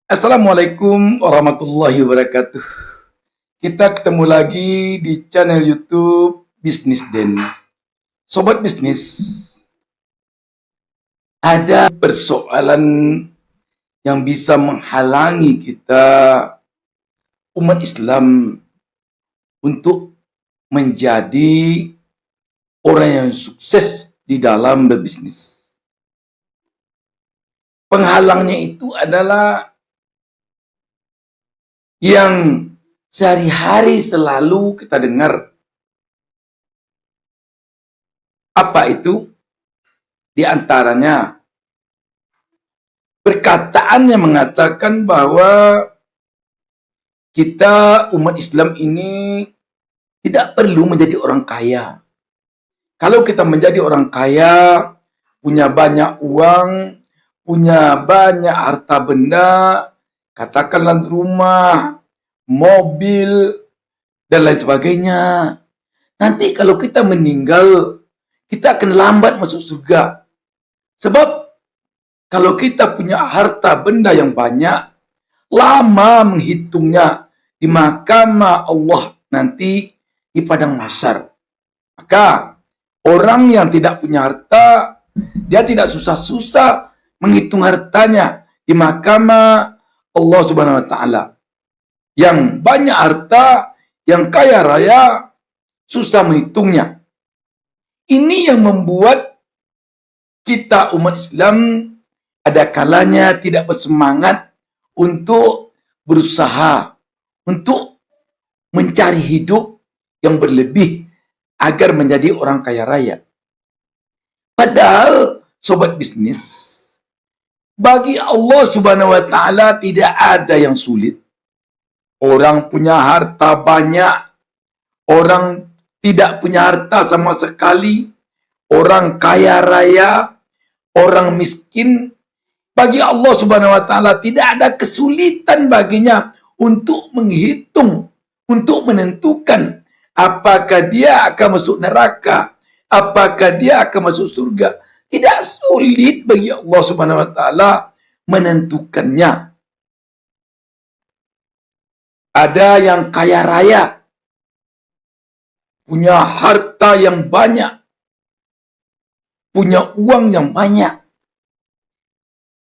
Assalamualaikum warahmatullahi wabarakatuh. Kita ketemu lagi di channel YouTube Bisnis Den. Sobat bisnis, ada persoalan yang bisa menghalangi kita umat Islam untuk menjadi orang yang sukses di dalam berbisnis. Penghalangnya itu adalah yang sehari-hari selalu kita dengar. Apa itu? Di antaranya perkataan yang mengatakan bahwa kita umat Islam ini tidak perlu menjadi orang kaya. Kalau kita menjadi orang kaya, punya banyak uang, punya banyak harta benda, katakanlah rumah, mobil, dan lain sebagainya. Nanti kalau kita meninggal, kita akan lambat masuk surga. Sebab kalau kita punya harta benda yang banyak, lama menghitungnya di mahkamah Allah nanti di padang mahsyar. Maka orang yang tidak punya harta, dia tidak susah-susah menghitung hartanya di mahkamah Allah Subhanahu wa taala. Yang banyak harta, yang kaya raya, susah menghitungnya. Ini yang membuat kita umat Islam ada kalanya tidak bersemangat untuk berusaha, untuk mencari hidup yang berlebih agar menjadi orang kaya raya. Padahal sobat bisnis, bagi Allah Subhanahu wa taala tidak ada yang sulit. Orang punya harta banyak, orang tidak punya harta sama sekali, orang kaya raya, orang miskin, bagi Allah Subhanahu wa taala tidak ada kesulitan baginya untuk menghitung, untuk menentukan apakah dia akan masuk neraka, apakah dia akan masuk surga. Tidak sulit bagi Allah Subhanahu wa taala menentukannya. Ada yang kaya raya, punya harta yang banyak, punya uang yang banyak.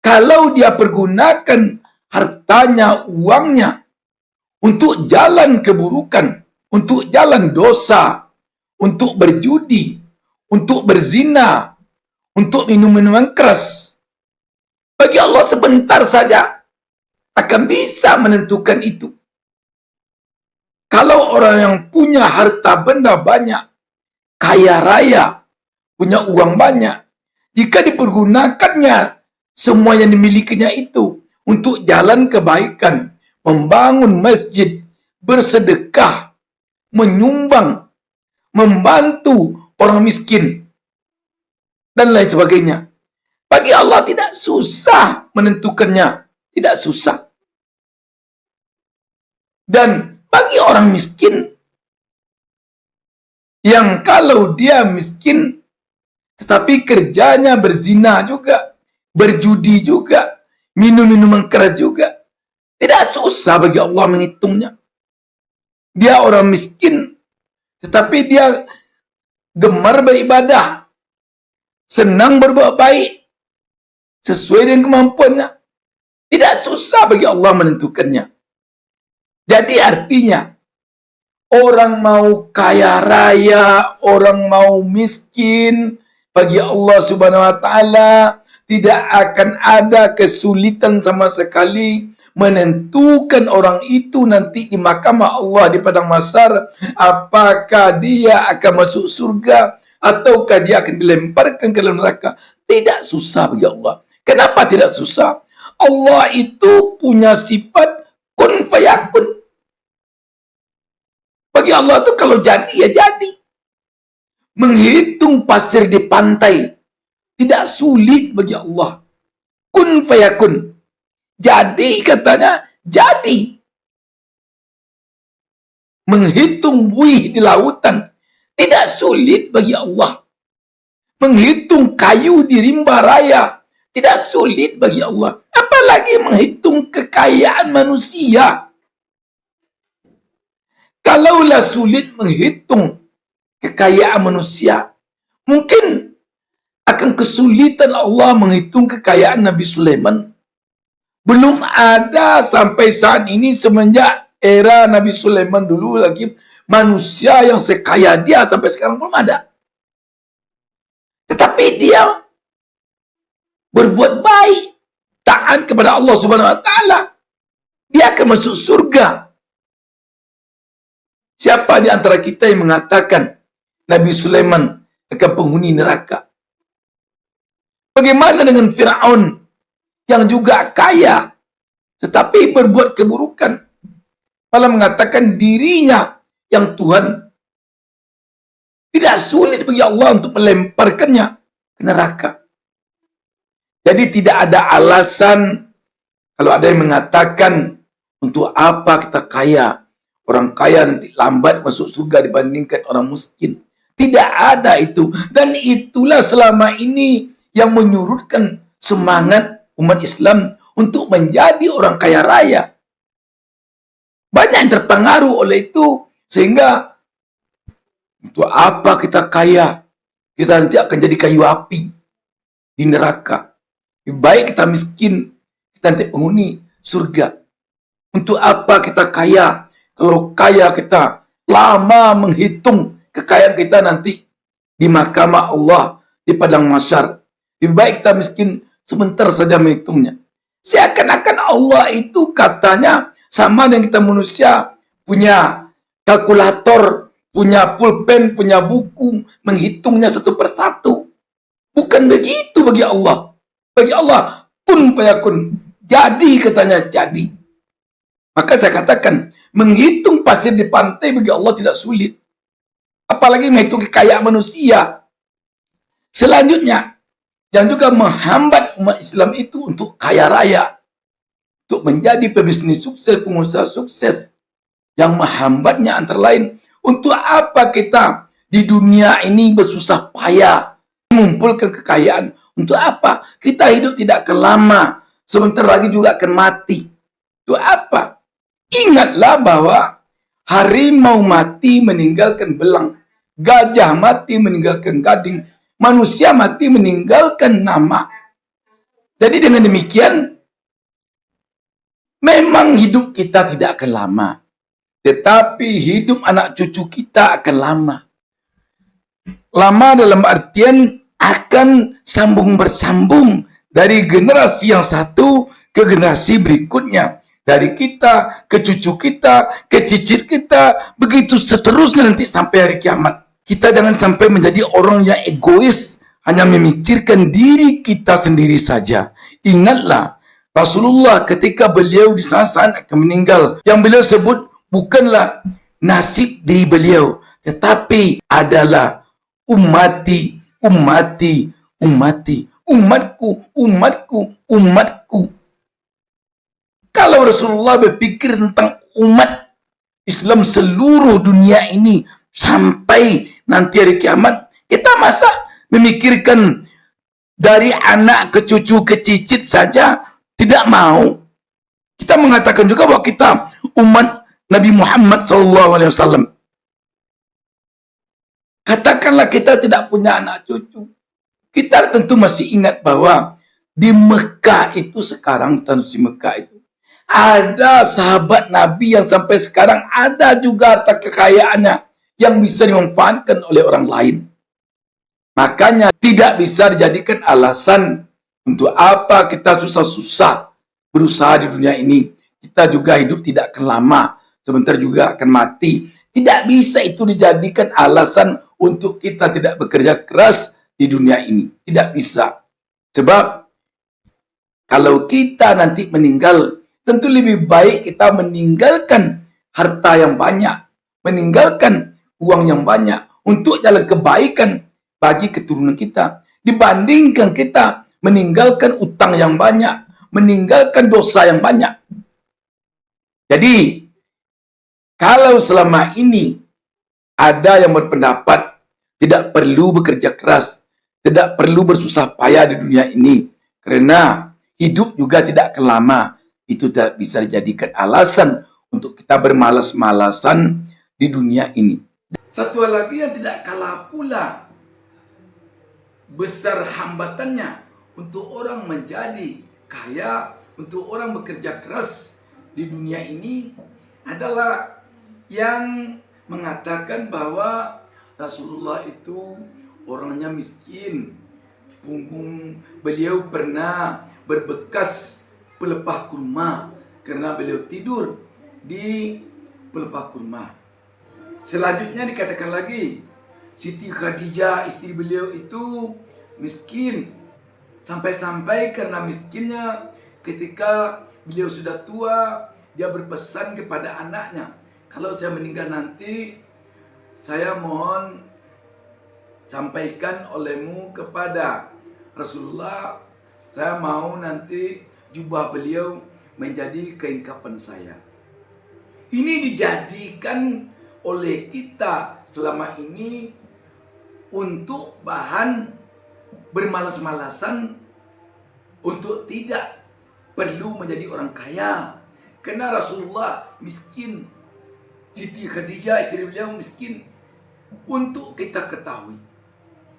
Kalau dia pergunakan hartanya, uangnya untuk jalan keburukan, untuk jalan dosa, untuk berjudi, untuk berzina, untuk minum minuman keras, bagi Allah sebentar saja akan bisa menentukan itu. Kalau orang yang punya harta benda banyak, kaya raya, punya uang banyak, jika dipergunakannya semua yang dimilikinya itu untuk jalan kebaikan, membangun masjid, bersedekah, menyumbang, membantu orang miskin, dan lain sebagainya. Bagi Allah tidak susah menentukannya, tidak susah. Dan bagi orang miskin, yang kalau dia miskin, tetapi kerjanya berzina juga, berjudi juga, minum minuman keras juga, tidak susah bagi Allah menghitungnya. Dia orang miskin, tetapi dia gemar beribadah, senang berbuat baik, sesuai dengan kemampuannya. Tidak susah bagi Allah menentukannya. Jadi artinya, orang mau kaya raya, orang mau miskin, bagi Allah Subhanahu wa taala tidak akan ada kesulitan sama sekali menentukan orang itu nanti di mahkamah Allah di padang mahsyar apakah dia akan masuk surga ataukah dia akan dilemparkan ke dalam neraka. Tidak susah bagi Allah. Kenapa tidak susah? Allah itu punya sifat kun fayakun. Bagi Allah itu kalau jadi ya jadi. Menghitung pasir di pantai tidak sulit bagi Allah. Kun fayakun. Jadi katanya jadi. Menghitung buih di lautan tidak sulit bagi Allah. Menghitung kayu di rimba raya tidak sulit bagi Allah. Apa Apalagi menghitung kekayaan manusia. Kalaulah sulit menghitung kekayaan manusia, mungkin akan kesulitan Allah menghitung kekayaan Nabi Sulaiman. Belum ada sampai saat ini semenjak era Nabi Sulaiman dulu lagi manusia yang sekaya dia sampai sekarang belum ada. Tetapi dia berbuat baik, taat kepada Allah Subhanahu wa taala, dia akan masuk surga. Siapa di antara kita yang mengatakan Nabi Sulaiman akan penghuni neraka? Bagaimana dengan Fir'aun yang juga kaya tetapi berbuat keburukan, malah mengatakan dirinya yang Tuhan? Tidak sulit bagi Allah untuk melemparkannya ke neraka. Jadi tidak ada alasan kalau ada yang mengatakan untuk apa kita kaya, orang kaya nanti lambat masuk surga dibandingkan orang miskin. Tidak ada itu. Dan itulah selama ini yang menyurutkan semangat umat Islam untuk menjadi orang kaya raya. Banyak yang terpengaruh oleh itu, sehingga untuk apa kita kaya? Kita nanti akan jadi kayu api di neraka. Lebih baik kita miskin, kita nanti penghuni surga. Untuk apa kita kaya? Kalau kaya kita lama menghitung kekayaan kita nanti di mahkamah Allah, di padang mahsyar. Lebih baik kita miskin, sebentar saja menghitungnya. Seakan-akan Allah itu katanya sama dengan kita manusia, punya kalkulator, punya pulpen, punya buku, menghitungnya satu persatu. Bukan begitu bagi Allah. Bagi Allah, kun fayakun. Jadi katanya, jadi. Maka saya katakan, menghitung pasir di pantai bagi Allah tidak sulit. Apalagi menghitung kekayaan manusia. Selanjutnya, yang juga menghambat umat Islam itu untuk kaya raya, untuk menjadi pebisnis sukses, pengusaha sukses. Yang menghambatnya antara lain, untuk apa kita di dunia ini bersusah payah mengumpulkan kekayaan? Untuk apa? Kita hidup tidak akan lama, sebentar lagi juga akan mati. Untuk apa? Ingatlah bahwa harimau mati meninggalkan belang, gajah mati meninggalkan gading, manusia mati meninggalkan nama. Jadi dengan demikian, memang hidup kita tidak akan lama, tetapi hidup anak cucu kita akan lama. Lama dalam artian akan sambung bersambung dari generasi yang satu ke generasi berikutnya. Dari kita ke cucu kita, ke cicit kita, begitu seterusnya nanti sampai hari kiamat. Kita jangan sampai menjadi orang yang egois, hanya memikirkan diri kita sendiri saja. Ingatlah, Rasulullah ketika beliau di saat-saat akan meninggal, yang beliau sebut bukanlah nasib diri beliau, tetapi adalah ummati, ummati, ummati, umatku, umatku, umatku. Kalau Rasulullah berpikir tentang umat Islam seluruh dunia ini sampai nanti hari kiamat, kita masa memikirkan dari anak ke cucu ke cicit saja tidak mau? Kita mengatakan juga bahwa kita umat Nabi Muhammad SAW. Katakanlah kita tidak punya anak cucu. Kita tentu masih ingat bahwa di Mekah itu sekarang, di Mekah itu ada sahabat Nabi yang sampai sekarang ada juga harta kekayaannya yang bisa dimanfaatkan oleh orang lain. Makanya tidak bisa dijadikan alasan untuk apa kita susah-susah berusaha di dunia ini. Kita juga hidup tidak akan lama, sebentar juga akan mati. Tidak bisa itu dijadikan alasan untuk kita tidak bekerja keras di dunia ini. Tidak bisa. Sebab kalau kita nanti meninggal, tentu lebih baik kita meninggalkan harta yang banyak, meninggalkan uang yang banyak untuk jalan kebaikan bagi keturunan kita, dibandingkan kita meninggalkan utang yang banyak, meninggalkan dosa yang banyak. Jadi, kalau selama ini ada yang berpendapat tidak perlu bekerja keras, tidak perlu bersusah payah di dunia ini, karena hidup juga tidak akan lama. Itu tidak bisa dijadikan alasan untuk kita bermalas-malasan di dunia ini. Satu hal lagi yang tidak kalah pula besar hambatannya untuk orang menjadi kaya, untuk orang bekerja keras di dunia ini adalah yang mengatakan bahwa Rasulullah itu orangnya miskin. Punggung beliau pernah berbekas pelepah kurma karena beliau tidur di pelepah kurma. Selanjutnya dikatakan lagi, Siti Khadijah istri beliau itu miskin. Sampai-sampai karena miskinnya ketika beliau sudah tua, dia berpesan kepada anaknya, kalau saya meninggal nanti, saya mohon sampaikan olehmu kepada Rasulullah, saya mau nanti jubah beliau menjadi kain kafan saya. Ini dijadikan oleh kita selama ini untuk bahan bermalas-malasan untuk tidak perlu menjadi orang kaya. Karena Rasulullah miskin, Siti Khadijah istri beliau miskin. Untuk kita ketahui,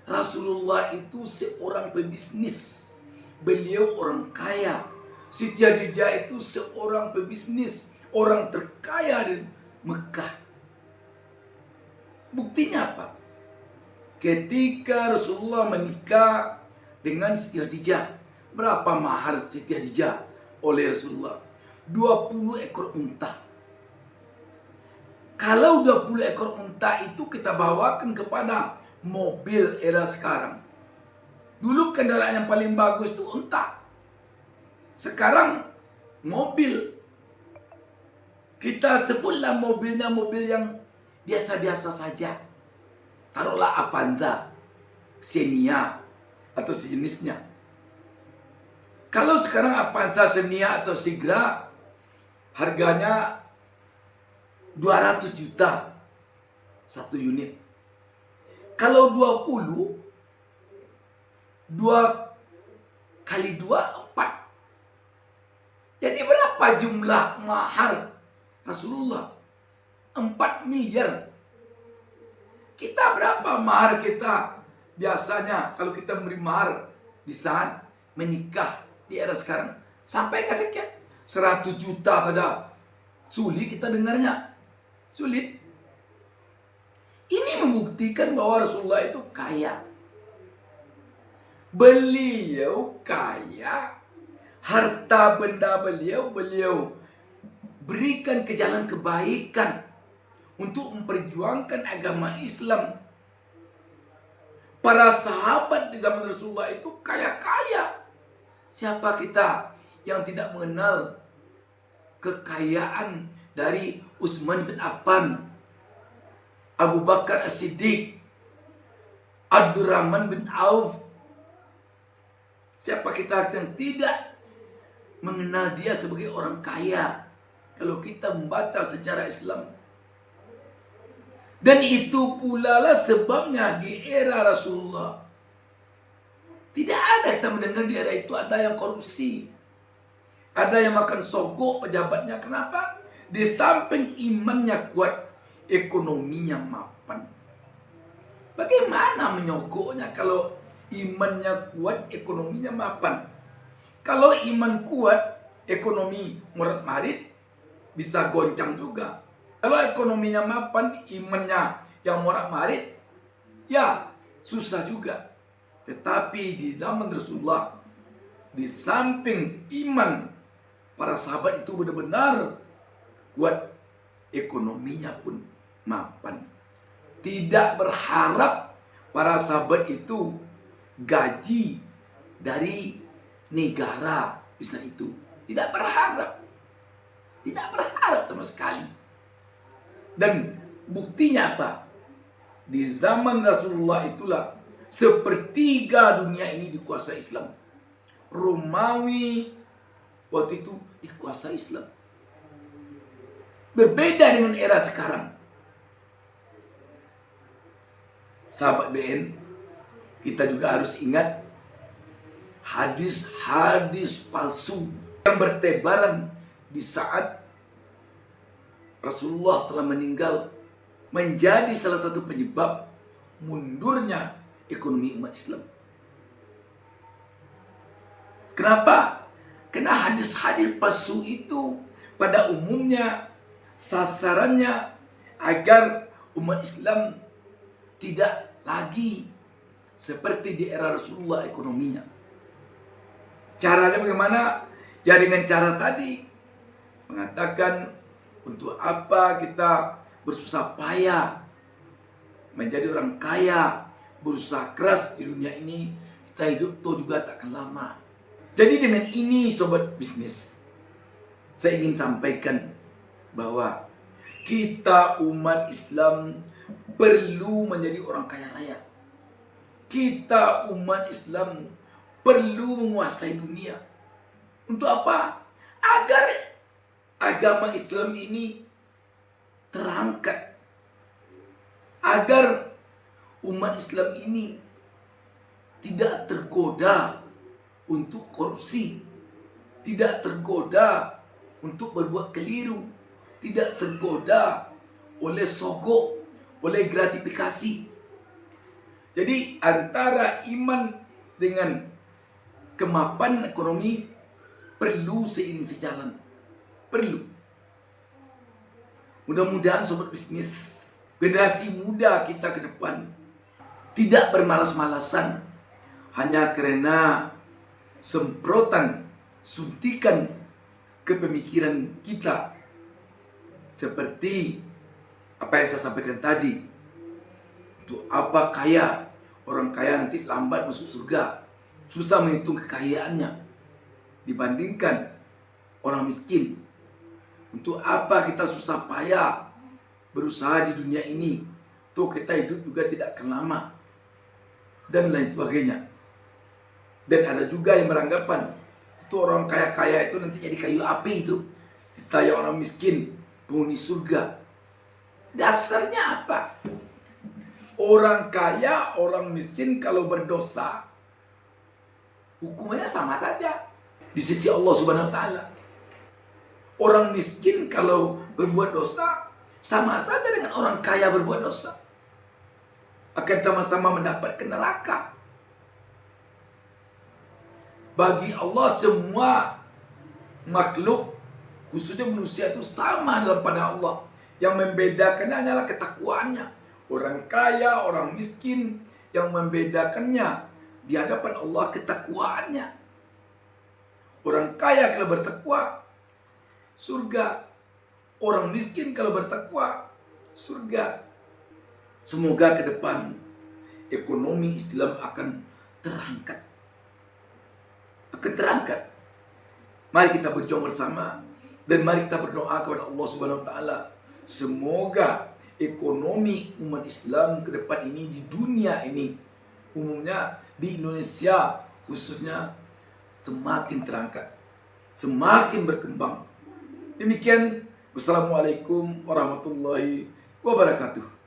Rasulullah itu seorang pebisnis, beliau orang kaya. Siti Khadijah itu seorang pebisnis, orang terkaya di Mekah. Buktinya apa? Ketika Rasulullah menikah dengan Siti Khadijah, berapa mahar Siti Khadijah oleh Rasulullah? 20 ekor unta. Kalau 20 ekor unta itu kita bawakan kepada mobil era sekarang. Dulu kendaraan yang paling bagus itu unta. Sekarang mobil. Kita sebutlah mobilnya mobil yang biasa-biasa saja. Taruhlah Avanza, Xenia, atau sejenisnya. Kalau sekarang Avanza, Xenia, atau Sigra, harganya 200 juta satu unit. Kalau 20, 2 kali 2, 4. Jadi berapa jumlah mahar Rasulullah? 4 miliar. Kita berapa mahar kita? Biasanya kalau kita memberi mahar di saat menikah di era sekarang, sampai ke sekian 100 juta saja. Sulit kita dengarnya. Sulit. Ini membuktikan bahwa Rasulullah itu kaya. Beliau kaya. Harta benda beliau berikan ke jalan kebaikan untuk memperjuangkan agama Islam. Para sahabat di zaman Rasulullah itu kaya-kaya. Siapa kita yang tidak mengenal kekayaan dari Utsman bin Affan, Abu Bakar As-Siddiq, Abdurrahman bin Auf? Siapa kita yang tidak mengenal dia sebagai orang kaya kalau kita membaca sejarah Islam? Dan itu pula lah sebabnya di era Rasulullah tidak ada kita mendengar di era itu ada yang korupsi, ada yang makan sogok pejabatnya. Kenapa? Di samping imannya kuat, ekonominya mapan. Bagaimana menyogoknya kalau imannya kuat, ekonominya mapan? Kalau iman kuat, ekonomi morat-marit bisa goncang juga. Kalau ekonominya mapan, imannya yang morat-marit, ya susah juga. Tetapi di zaman Rasulullah, di samping iman para sahabat itu benar-benar kuat, ekonominya pun mapan. Tidak berharap para sahabat itu gaji dari negara bisa itu. Tidak berharap. Tidak berharap sama sekali. Dan buktinya apa? Di zaman Rasulullah itulah sepertiga dunia ini dikuasai Islam. Romawi waktu itu dikuasai Islam. Berbeda dengan era sekarang. Sahabat BN, kita juga harus ingat hadis-hadis palsu yang bertebaran di saat Rasulullah telah meninggal menjadi salah satu penyebab mundurnya ekonomi umat Islam. Kenapa? Karena hadis-hadis palsu itu pada umumnya sasarannya agar umat Islam tidak lagi seperti di era Rasulullah ekonominya. Caranya bagaimana? Ya dengan cara tadi, mengatakan untuk apa kita bersusah payah menjadi orang kaya, berusaha keras di dunia ini, kita hidup toh juga tak akan lama. Jadi dengan ini sobat bisnis, saya ingin sampaikan bahwa kita umat Islam perlu menjadi orang kaya raya. Kita umat Islam perlu menguasai dunia. Untuk apa? Agar agama Islam ini terangkat. Agar umat Islam ini tidak tergoda untuk korupsi, tidak tergoda untuk berbuat keliru, tidak tergoda oleh sogok, oleh gratifikasi. Jadi antara iman dengan kemapanan ekonomi perlu seiring sejalan. Perlu. Mudah-mudahan sobat bisnis, generasi muda kita ke depan tidak bermalas-malasan hanya karena semprotan, suntikan kepemikiran kita seperti apa yang saya sampaikan tadi. Untuk apa kaya? Orang kaya nanti lambat masuk surga. Susah menghitung kekayaannya dibandingkan orang miskin. Untuk apa kita susah payah berusaha di dunia ini? Tuh kita hidup juga tidak akan lama. Dan lain sebagainya. Dan ada juga yang beranggapan itu orang kaya-kaya itu nanti jadi kayu api itu. Ditanya orang miskin, penghuni surga. Dasarnya apa? Orang kaya, orang miskin kalau berdosa, hukumannya sama saja di sisi Allah Subhanahu wa taala. Orang miskin kalau berbuat dosa sama saja dengan orang kaya berbuat dosa. Akan sama-sama mendapatkan neraka. Bagi Allah semua makhluk, khususnya manusia itu sama dalam pandangan Allah. Yang membedakannya hanyalah ketakwaannya. Orang kaya, orang miskin, yang membedakannya di hadapan Allah ketakwaannya. Orang kaya kalau bertakwa, surga. Orang miskin kalau bertakwa, surga. Semoga ke depan ekonomi Islam akan terangkat. Akan terangkat. Mari kita berjuang bersama dan mari kita berdoa kepada Allah Subhanahu wa taala. Semoga ekonomi umat Islam ke depan ini di dunia ini, umumnya di Indonesia khususnya, semakin terangkat, semakin berkembang. Demikian, wassalamualaikum warahmatullahi wabarakatuh.